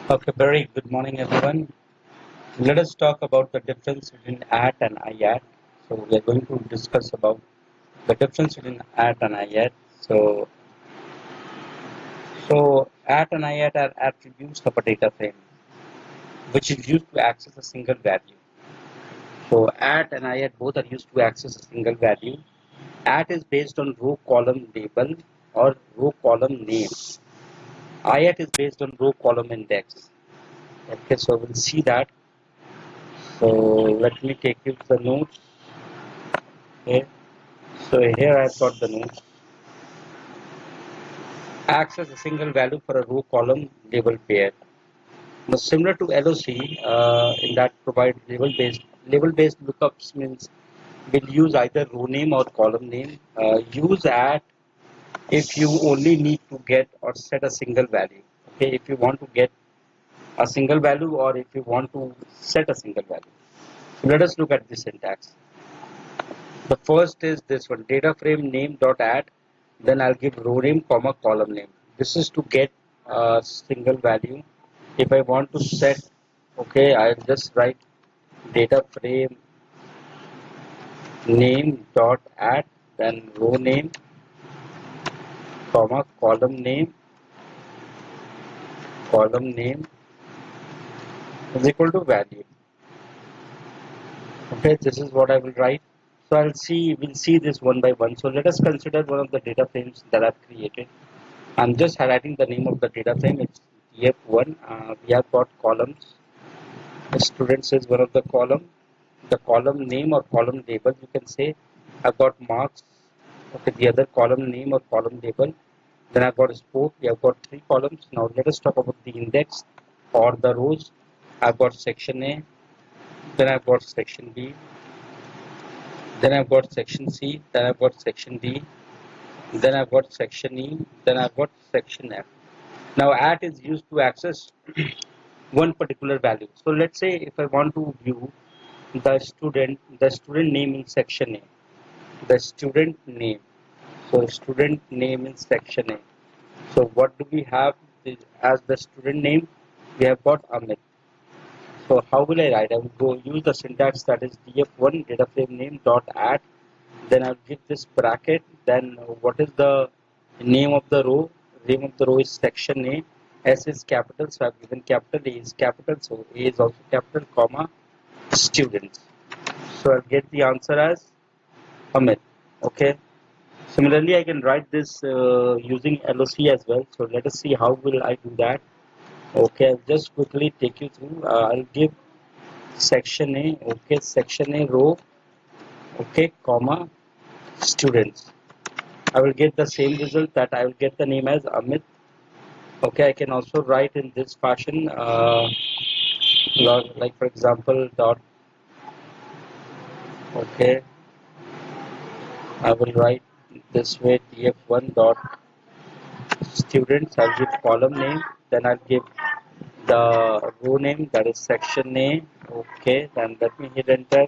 Okay, very good morning, everyone. Let us talk about the difference between AT and IAT. So we are going to discuss about the difference between AT and IAT. So AT and IAT are attributes of a data frame, which is used to access a single value. So AT and IAT both are used to access a single value. AT is based on row column label or row column name. IAT is based on row column index. Okay, so we'll see that. So let me take you to the notes. Okay. So here I've got the notes. Access a single value for a row column label pair. Now similar to LOC, in that provide label based lookups means we'll use either row name or column name. Use at if you only need to get or set a single value. Okay, if you want to get a single value or if you want to set a single value. So let us look at the syntax. The first is this one, data frame name dot add. Then I'll give row name comma column name. This is to get a single value. If I want to set, okay, I'll just write data frame name dot add. Then row name comma column name is equal to value. Okay, this is what I will write. So we'll see this one by one. So let us consider one of the data frames that I've created. I'm just highlighting the name of the data frame. It's DF1. We have got columns. The students is one of the column. The column name or column label, you can say. I've got marks. Okay, the other column name or column label. Then I've got sport. We have got three columns. Now let us talk about the index or the rows. I've got section A. Then I've got section B. Then I've got section C. Then I've got section D. Then I've got section E. Then I've got section F. Now at is used to access one particular value. So let's say if I want to view the student name in section A, the student name. So student name in section A. So what do we have as the student name? We have got Amit. So how will I write? I will go use the syntax that is df1 data frame name dot add. Then I'll give this bracket. Then what is the name of the row? Name of the row is section A. S is capital, so I've given capital. A is capital, so A is also capital, comma students. So I'll get the answer as Amit. Okay. Similarly, I can write this using LOC as well. So let us see how will I do that. Okay, I'll just quickly take you through. I'll give section A. Okay, section A row. Okay, comma students. I will get the same result that I will get the name as Amit. Okay, I can also write in this fashion, like for example, dot. Okay, I will write this way df1 dot students. I'll give column name, then I'll give the row name that is section A. Okay, then let me hit enter.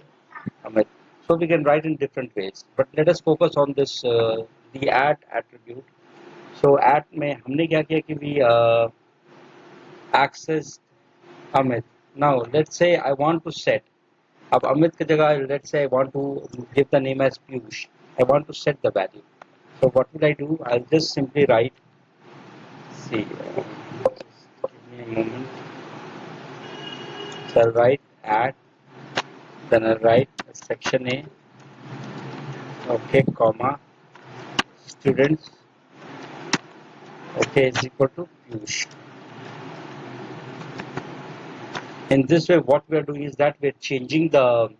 Amit. So we can write in different ways, but let us focus on this the add attribute. So add में हमने क्या किया कि we access Amit. Now let's say I want to set. अब Amit की जगह let's say I want to give the name as Piyush. I want to set the value. So what will I do? I'll just simply write. See, give me a moment. So I'll write add. Then I'll write section A. Okay, comma students. Okay, is equal to Piyush. In this way, what we are doing is that we are changing the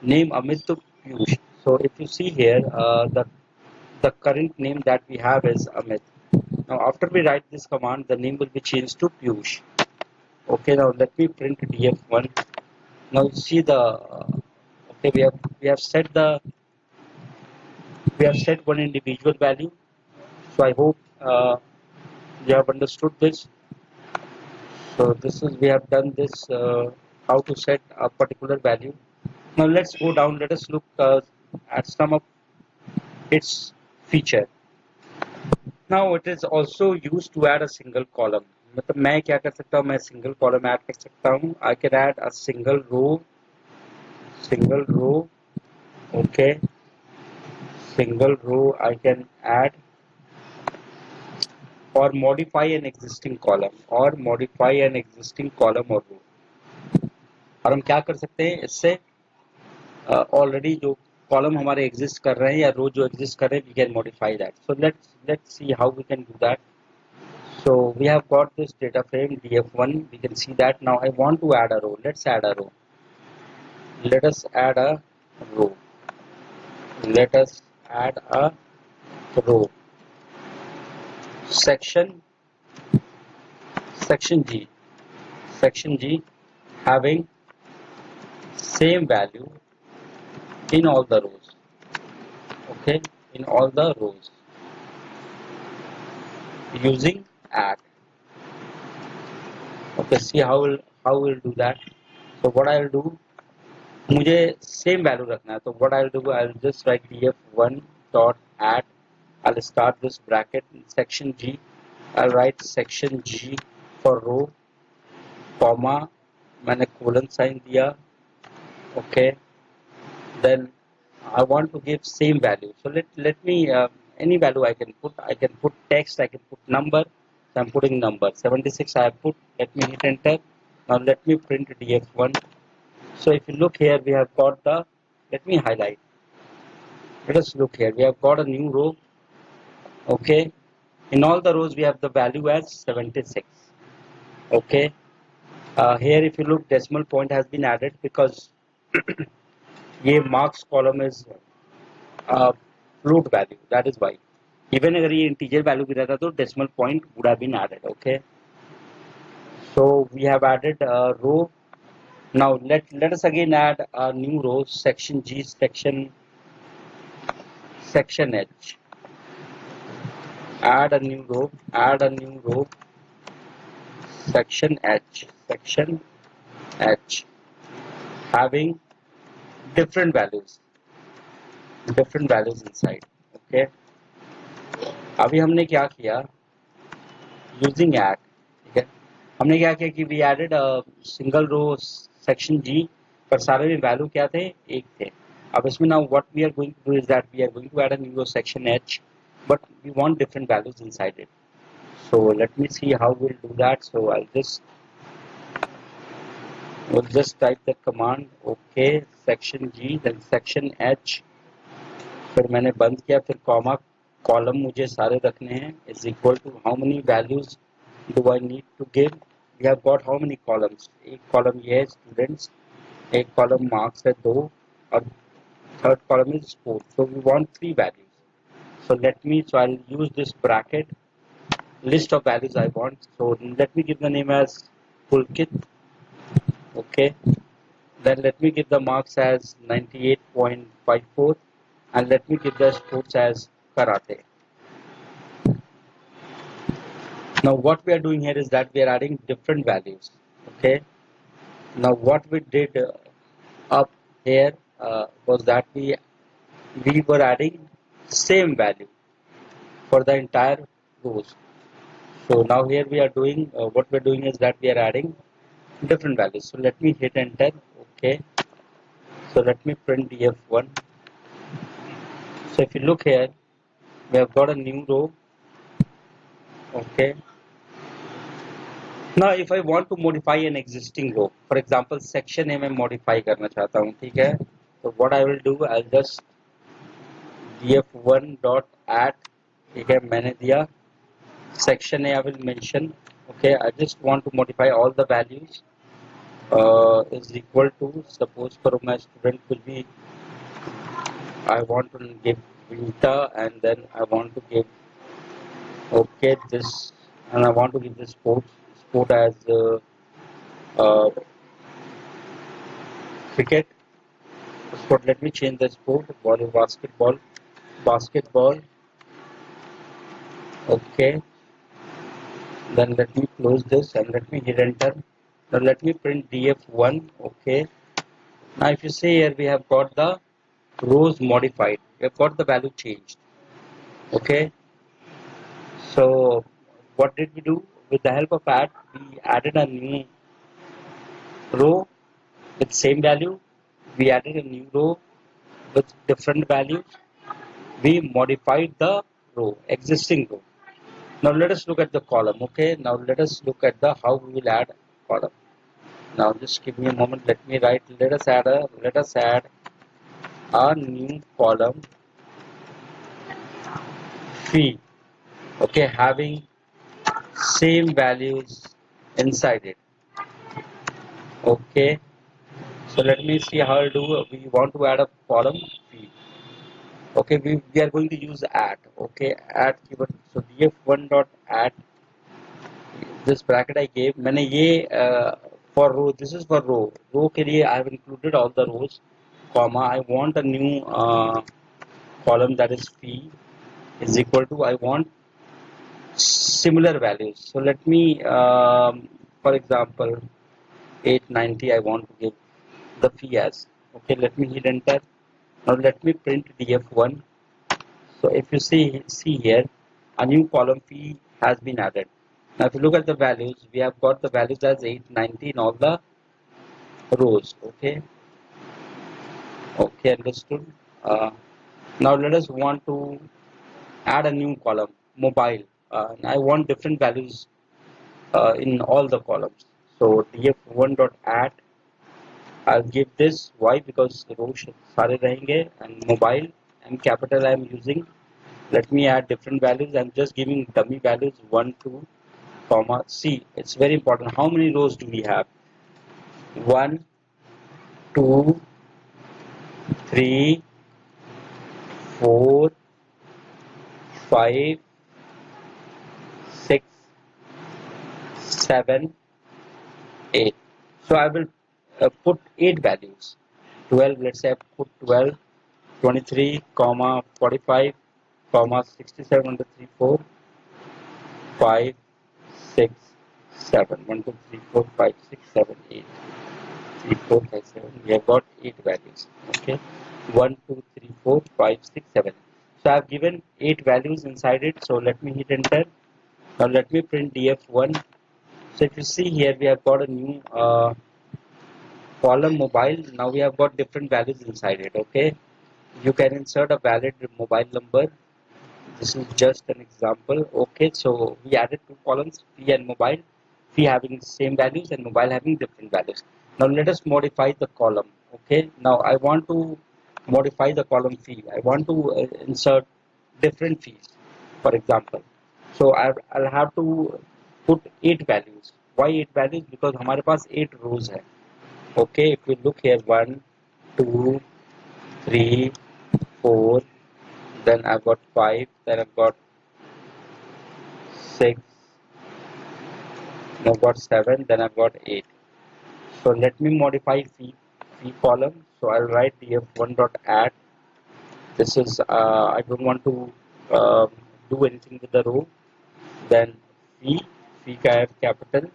name Amit to Piyush. So if you see here, the current name that we have is Amit. Now after we write this command, the name will be changed to Piyush. Okay, now let me print df1. Now you see the okay, we have set one individual value. So I hope you have understood this. So this is we have done this how to set a particular value. Now let's go down. Let us look at some of its feature. Now it is also used to add a single column. मतलब मैं क्या कर सकता हूँ, मैं single column add कर सकता हूँ. I can add a single row. Okay, single row I can add, or modify an existing column or row. और हम क्या कर सकते हैं इससे, ऑलरेडी जो कॉलम हमारे एग्जिस्ट कर रहे हैं या रो जो एग्जिस्ट कर रहे हैं, we can modify that. So let's see how we can do that. So we have got this data frame df1. We can see that. Now I want to add a row. Let's add a row. Let us add a row. Let us add a row. Section G. Section G having same value in all the rows. Okay, in all the rows using add. Okay, see how we'll do that. So what I'll do, मुझे same value रखना है, तो what I'll do, I'll just write df1 dot add. I'll start this bracket in section G. I'll write section G for row, comma, मैंने colon sign दिया. Okay, then I want to give same value. So let me any value I can put. I can put text. I can put number. So I'm putting number 76. I have put. Let me hit enter. Now let me print df1. So if you look here, we have got the. Let me highlight. Let us look here. We have got a new row. Okay. In all the rows, we have the value as 76. Okay. Here, if you look, decimal point has been added because ये marks column is float value. That is why. Even अगर ये integer value भी रहता तो decimal point would have been added. Okay. So we have added a row. Now let us again add a new row. Section G, section H. Add a new row. Section H. Having different values inside. Okay. अभी हमने क्या किया, using add. ठीक है, हमने क्या किया कि we added single row section G, पर सारे में वैल्यू क्या थे, एक थे. अब इसमें now what we are going to do is that we are going to add a new row section H, but we want different values inside it. So let me see how will do that. So I we'll just type the command. Okay, section G, then section H. फिर मैंने बंद किया, फिर comma, column मुझे सारे रखने हैं, is equal to how many values do I need to give. We have got how many columns. एक कॉलम ये है स्टूडेंट्स, एक कॉलम मार्क्स है 2, और third column is sport. So we want 3 values. So let me, so I will use this bracket, list of values I want. So let me give the name as Pulkit. Okay, then let me give the marks as 98.54, and let me give the sports as karate. Now what we are doing here is that we are adding different values. Okay, now what we did up here was that we were adding same value for the entire rows. So now here we are doing what we are doing is that we are adding different values. So let me hit enter. Okay, so let me print df1. So if you look here, we have got a new row. Okay, now if I want to modify an existing row, for example section A में modify करना चाहता हूँ, ठीक है, so what I will do, I'll just df1 dot add. ठीक है, मैंने दिया section A, I will mention. Okay, I just want to modify all the values is equal to, suppose for my student will be, I want to give Vita, and then I want to give, okay, this, and I want to give this sport as cricket. Sport, let me change the sport, ball is basketball. Okay, then let me close this and let me hit enter. Now let me print df1. Okay, now if you see here, we have got the rows modified, we have got the value changed. Okay, so what did we do? with the help of add, we added a new row with same value. We added a new row with different values. We modified the row, existing row. Now let us look at the column. Okay. Now let us look at the how we will add column. Now just give me a moment. Let me write. Let us add a new column fee. Okay, having same values inside it. Okay. So let me see how I'll do. We want to add a column fee. Okay, we are going to use add. Okay, add keyword. So df1 dot add this bracket I gave. मैंने ये for row. This is for row. Row के लिए I have included all the rows. Comma. I want a new column that is fee is equal to. I want similar values. So let me, for example, 890. I want to give the fee as. Okay, let me hit enter. Now let me print df1. So if you see here, a new column fee has been added. Now if you look at the values, we have got the values as 890 in all the rows. Okay, okay, understood. Now let us want to add a new column, mobile. I want different values in all the columns. So df1 dot add. I'll give this. Why? Because the rows सारे रहेंगे and mobile and capital I am using. Let me add different values. I'm just giving dummy values 1, 2, comma. See, it's very important. How many rows do we have? 1, 2, 3, 4, 5, 6, 7, 8. So I will put 8 values. 12, let's say I put 12, 23, comma, 45, comma, 67, 1, 2, 3, 4, 5, 6, 7, 1, 2, 3, 4, 5, 6, 7, 8. 3, 4, 5, 7. We have got 8 values. Okay. 1, 2, 3, 4, 5, 6, 7. So I have given 8 values inside it. So let me hit enter. Now let me print df1. So if you see here, we have got a new column mobile. Now we have got different values inside it. Okay. You can insert a valid mobile number. This is just an example. Okay. So we added 2 columns, fee and mobile. Fee having same values and mobile having different values. Now let us modify the column. Okay. Now I want to modify the column fee. I want to insert different fees. For example, so I'll have to put 8 values. Why 8 values? Because हमारे पास 8 rows है. Okay. If we look here, 1, 2, 3, 4. Then I've got 5. Then I've got 6. Then I've got 7. Then I've got 8. So let me modify fee column. So I'll write df1 dot add. This is I don't want to do anything with the row. Then fee का है capital.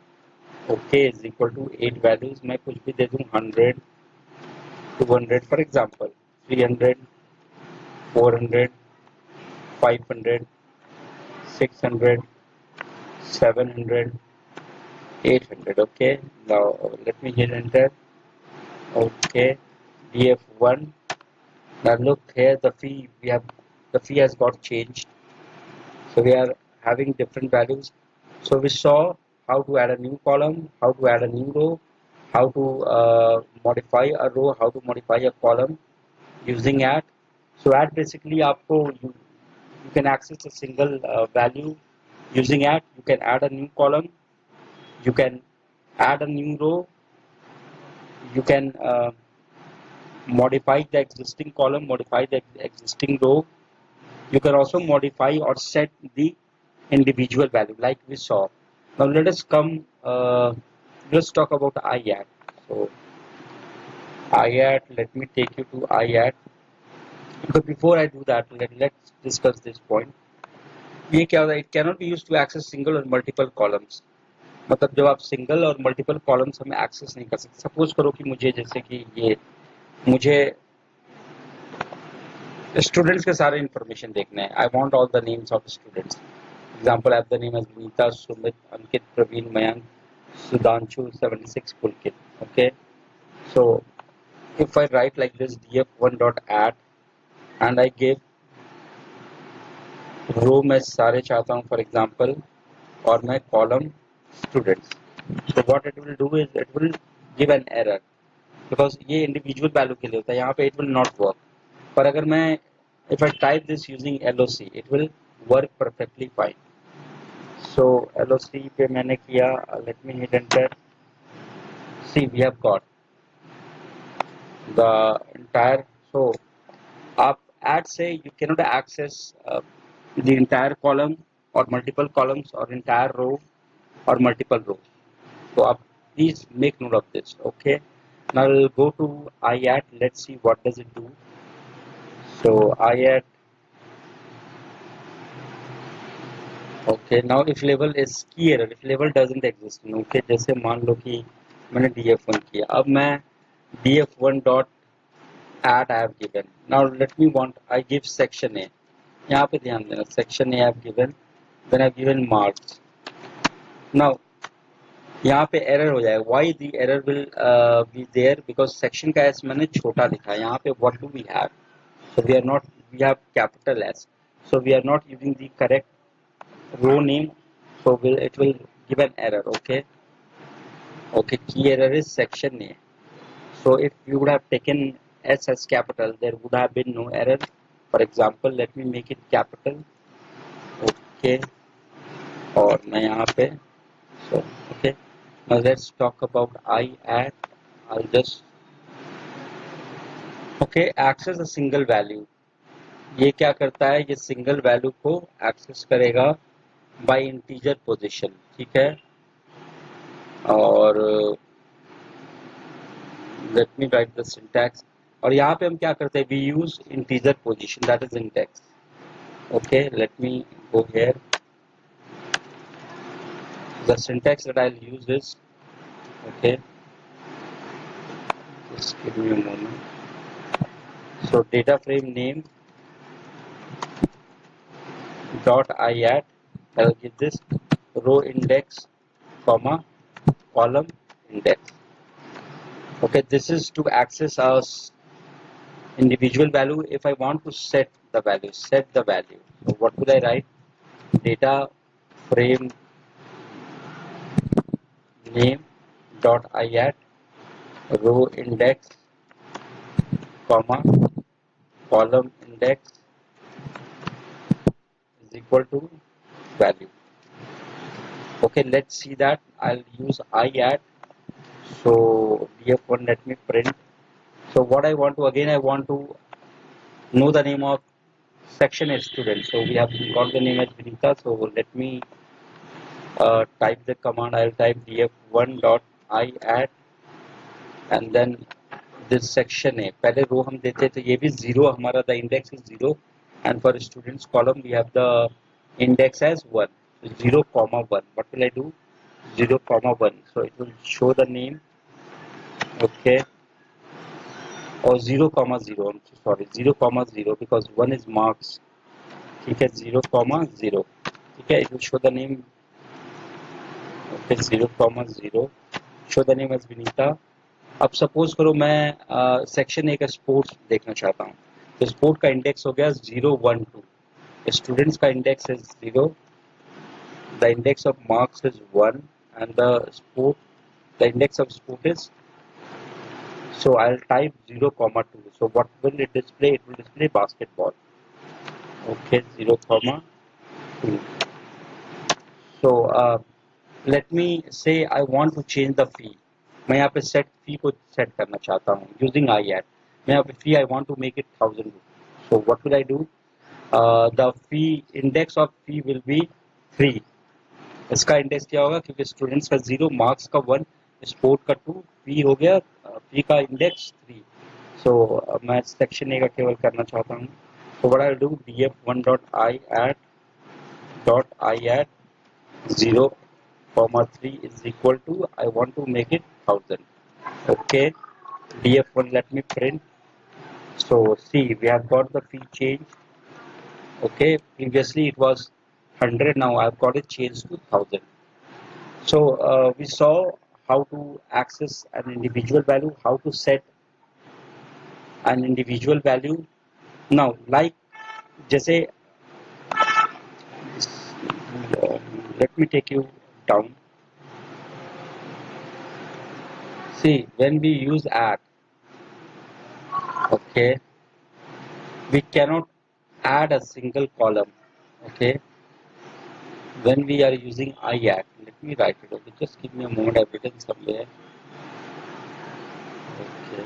Okay is equal to 8 values. मैं कुछ भी दे दूँ 100, 200 for example, 300, 400, 500, 600, 700, 800. Okay. Now let me hit enter. Okay. df1. Now look here, the fee has got changed. So we are having different values. So we saw how to add a new column, how to add a new row, how to modify a row, how to modify a column using add. So add basically you can access a single value using add. You can add a new column, you can add a new row, you can modify the existing column, modify the existing row. You can also modify or set the individual value like we saw. Now let us come, let's talk about IAT. So IAT, let me take you to IAT. But before I do that, let's discuss this point. ये क्या होता है? It cannot be used to access single or multiple columns. मतलब जब आप single और multiple columns हमें access नहीं कर सकते. सपोज करो कि मुझे जैसे कि ये मुझे स्टूडेंट्स के सारे इन्फॉर्मेशन देखने हैं. I want all the names of students. Example, I have the name as Vinita, Sumit, Ankit, Praveen, Mayank, Sudhanshu, 76, Pulkit. Okay. So if I write like this df1.add and I give row मैं सारे चाहता हूँ for example और मैं column students, so what it will do is it will give an error because ये individual value के लिए होता है, यहाँ पे it will not work. पर अगर मैं if I type this using LOC it will work perfectly fine. So LOC पे मैंने किया, let me hit enter. See, we have got the entire. So आप add से you cannot access the entire column or multiple columns or entire row or multiple rows. So please make note of this. Okay. Now we'll go to IAT. Let's see what does it do. So IAT. Okay. Now if label is key error, if label doesn't exist, okay. जैसे मान लो कि मैंने df1 किया, अब मैं df1 dot add I have given. Now let me I give section A. यहाँ पे ध्यान देना, section A I have given, then I have given marks. Now यहाँ पे एरर हो जाएगा. Why the error will be there? Because section का S मैंने छोटा लिखा है. यहाँ पे what do we have? So we have capital S. So we are not using the correct row name. So it will give an error. Okay. Okay. Key error is section A. So if you would have taken S as capital, there would have been no error. For example, let me make it capital. Okay. और मैं यहाँ पे so okay. Now let's talk about IAT. I'll just okay access a single value. ये क्या करता है? ये single value को एक्सेस करेगा बाय इंटीजर पोजीशन. ठीक है. और let me write the syntax. और यहाँ पे हम क्या करते हैं? We use integer position, that is index. Okay, let me go here. The syntax that I will use is okay, just give me a moment. So data frame name dot IAT, I'll give this row index comma column index. Okay, this is to access our individual value. If I want to set the value. So what will I write? Data frame name dot IAT row index comma column index is equal to value. Okay, let's see that. I'll use IAT. So df1, let me print. So what I want to, again I want to know the name of section as student. So we have got the name as Vinita. So let me type the command. I'll type df1 dot IAT and then this section A. पहले रो हम देते थे, ये भी zero हमारा, the index is 0, and for students column we have the index as 1. 0, 1. What will I do? 0, 1. So it will show the name. Okay. Or 0, 0. I'm so sorry. 0, 0 because 1 is marks. ठीक है. 0, 0. ठीक है. It will show the name. Okay. 0, 0. Show the name as Vinita. अब suppose करो मैं section A का sports देखना चाहता हूँ, तो स्पोर्ट का इंडेक्स हो गया 0, 1, 2. स्टूडेंट्स का index is 0, the index of marks is 1 and the index of sport is. So I'll type 0, 2. So what will it display? It will display basketball. Okay, 0, 2. So let me say I want to change the fee. मैं यहाँ पे set फी को set करना चाहता हूँ using IAT. मैं यहाँ पे fee I want to make it 1000 rupees. So what will I do? The fee index of fee will be 3. इसका इंडेक्स क्या होगा? क्योंकि स्टूडेंट्स का 0, मार्क्स का 1, स्पोर्ट का 2, फी हो गया, फी का इंडेक्स 3. सो मैं सेक्शन ए का केवल करना चाहता हूँ. So what I will do? df1 dot IAT 0, 3 is equal to, I want to make it 1000. Okay, df1, let me print. So see, we have got the fee change. Okay, previously it was 100. Now I've got it changed to 1000. So we saw how to access an individual value, how to set an individual value. Now, like जैसे let me take you down. See, when we use add, okay, we cannot add a single column. Okay, when we are using IAD, let me write it. Okay, just give me a moment. I've written somewhere. Okay,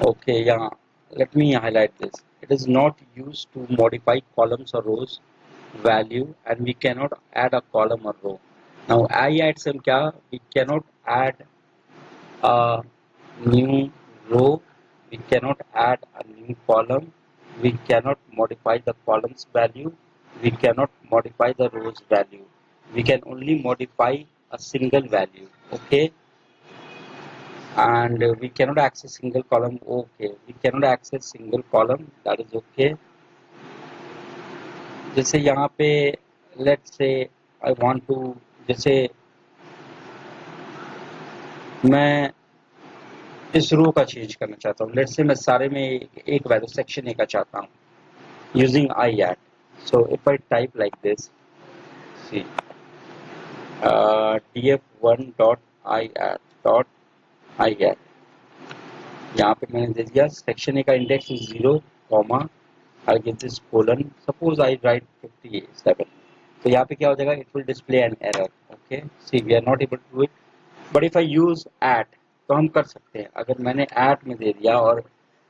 okay, yeah. Let me highlight this. It is not used to modify columns or rows value, and we cannot add a column or row. Now, IAD से हम क्या? We cannot add a new row, we cannot add a new column, we cannot modify the columns value, we cannot modify the rows value. We can only modify a single value, okay? And we cannot access single column, okay? We cannot access single column, that is okay. जैसे यहाँ पे let's say I want to, जैसे मैं इस रो का change करना चाहता हूँ, लेट्स से मैं सारे में एक वैल्यू सेक्शन ए का चाहता हूँ using IAD. So if I type like this, see df1.iad यहाँ पे मैंने दे दिया सेक्शन ए का index 0 comma I give this colon, suppose I write 57. तो यहाँ पे क्या हो जाएगा, it will display an error. Okay, see we are not able to do it, but if I use at तो हम कर सकते हैं. अगर मैंने एट में दे दिया और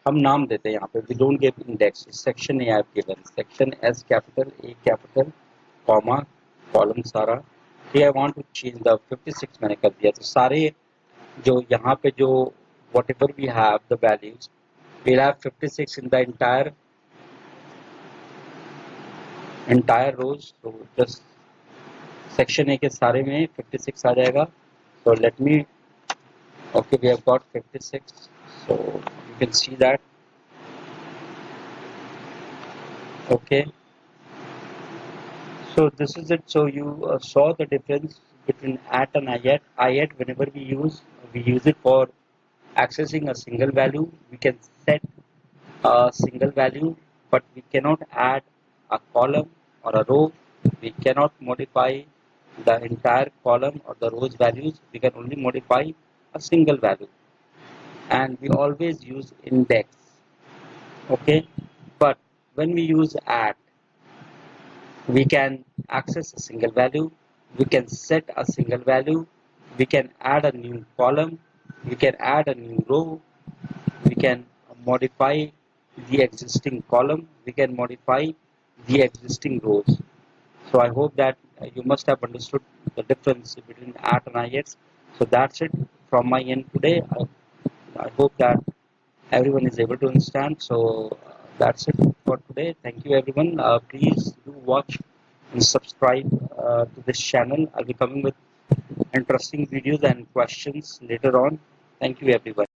हम नाम देते हैं यहाँ पे, we don't give index, section A I have given, section S capital A capital comma column सारा. I want to change the 56 मैंने कर दिया, तो सारे जो यहाँ पे जो whatever we have the values, we'll have 56 in the entire rows. So just section A के सारे में 56 आ जाएगा. So let me, okay, we have got 56, so you can see that. Okay, so this is it. So you saw the difference between at and IAT. IAT, whenever we use it for accessing a single value. We can set a single value, but we cannot add a column or a row. We cannot modify the entire column or the rows values. We can only modify a single value, and we always use index. Okay, but when we use add, we can access a single value, we can set a single value, we can add a new column, we can add a new row, we can modify the existing column, we can modify the existing rows. So I hope that you must have understood the difference between at and IX. So that's it from my end today. I hope that everyone is able to understand. So that's it for today. Thank you everyone. Please do watch and subscribe to this channel. I'll be coming with interesting videos and questions later on. Thank you everyone.